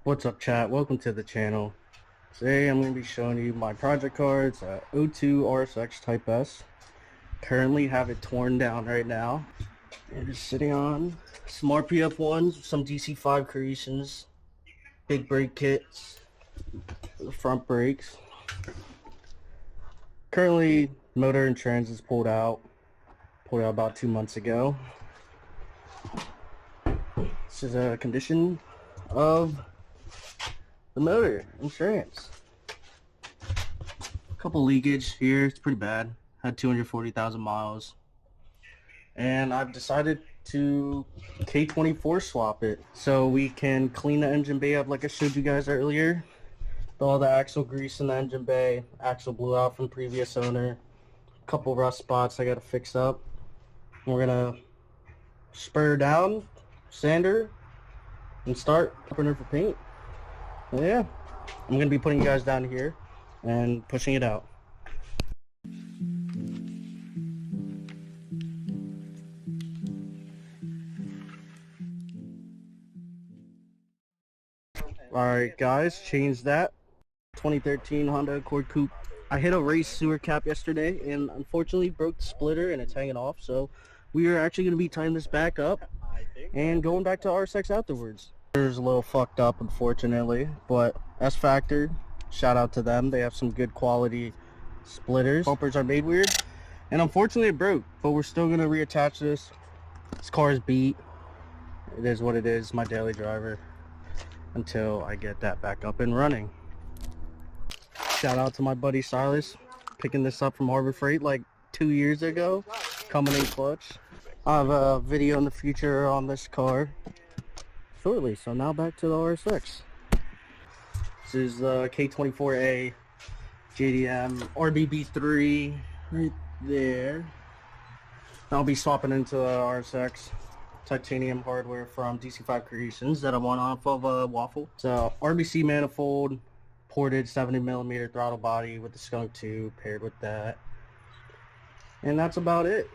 What's up, chat? Welcome to the channel. Today I'm going to be showing you my project cards, 02 RSX Type S. Currently have it torn down right now. And just sitting on some RPF1s, some DC5 creations, big brake kits, the front brakes. Currently, motor and trans is pulled out about 2 months ago. This is a condition of the motor and trans. A couple leakage here, it's pretty bad. Had 240,000 miles. And I've decided to K24 swap it so we can clean the engine bay up like I showed you guys earlier. All the axle grease in the engine bay, axle blew out from previous owner. A couple rust spots I gotta fix up. We're gonna spur down, sander, and start prepping her for paint. Well, yeah, I'm going to be putting you guys down here and pushing it out. Alright guys, changed that. 2013 Honda Accord Coupe. I hit a race sewer cap yesterday and unfortunately broke the splitter and it's hanging off. So we are actually going to be tying this back up and going back to RSX afterwards. It's a little fucked up unfortunately, but S Factor, shout out to them. They have some good quality splitters. Bumpers are made weird and unfortunately it broke, but we're still going to reattach this. This car is beat. It is what it is, my daily driver, until I get that back up and running. Shout out to my buddy Silas, picking this up from Harbor Freight like 2 years ago, coming in clutch. I have a video in the future on this car shortly, so now back to the RSX. This is the K24A JDM RBB3 right there. I'll be swapping into the RSX titanium hardware from DC5 Creations that I won off of a Waffle. So RBC manifold, ported 70mm throttle body with the skunk tube paired with that, and that's about it.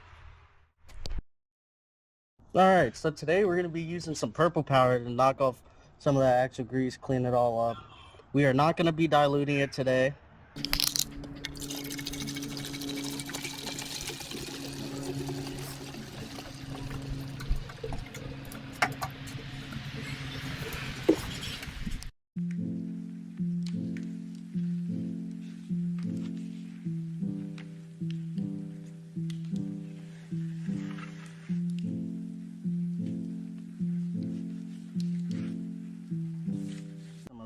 Alright, so today we're going to be using some purple powder to knock off some of that axle grease, clean it all up. We are not going to be diluting it today.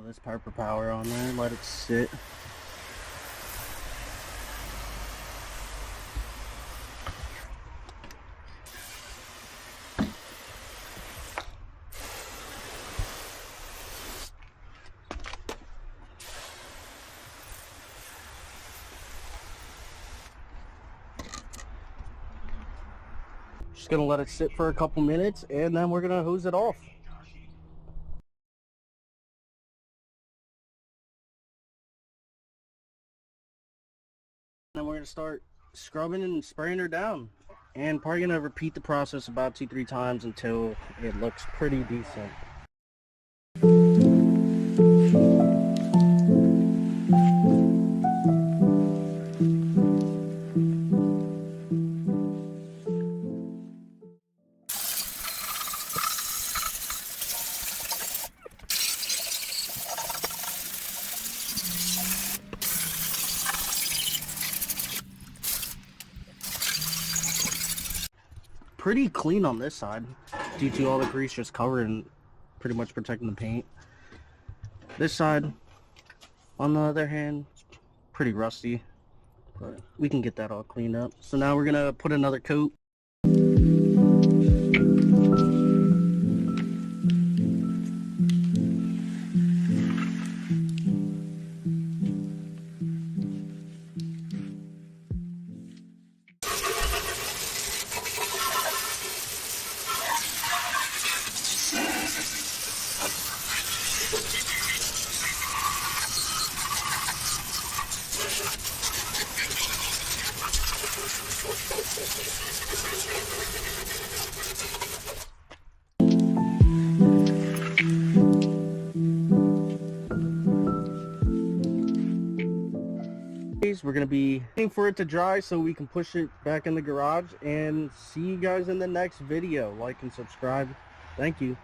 This purple power on there, let it sit. Just gonna let it sit for a couple minutes and then we're gonna hose it off. Then we're going to start scrubbing and spraying her down, and probably going to repeat the process about 2-3 times until it looks pretty decent. Pretty clean on this side due to all the grease just covering, pretty much protecting the paint. This side, on the other hand, pretty rusty, but we can get that all cleaned up. So now we're gonna put another coat. days. We're going to be waiting for it to dry so we can push it back in the garage, and see you guys in the next video. Like and subscribe. Thank you.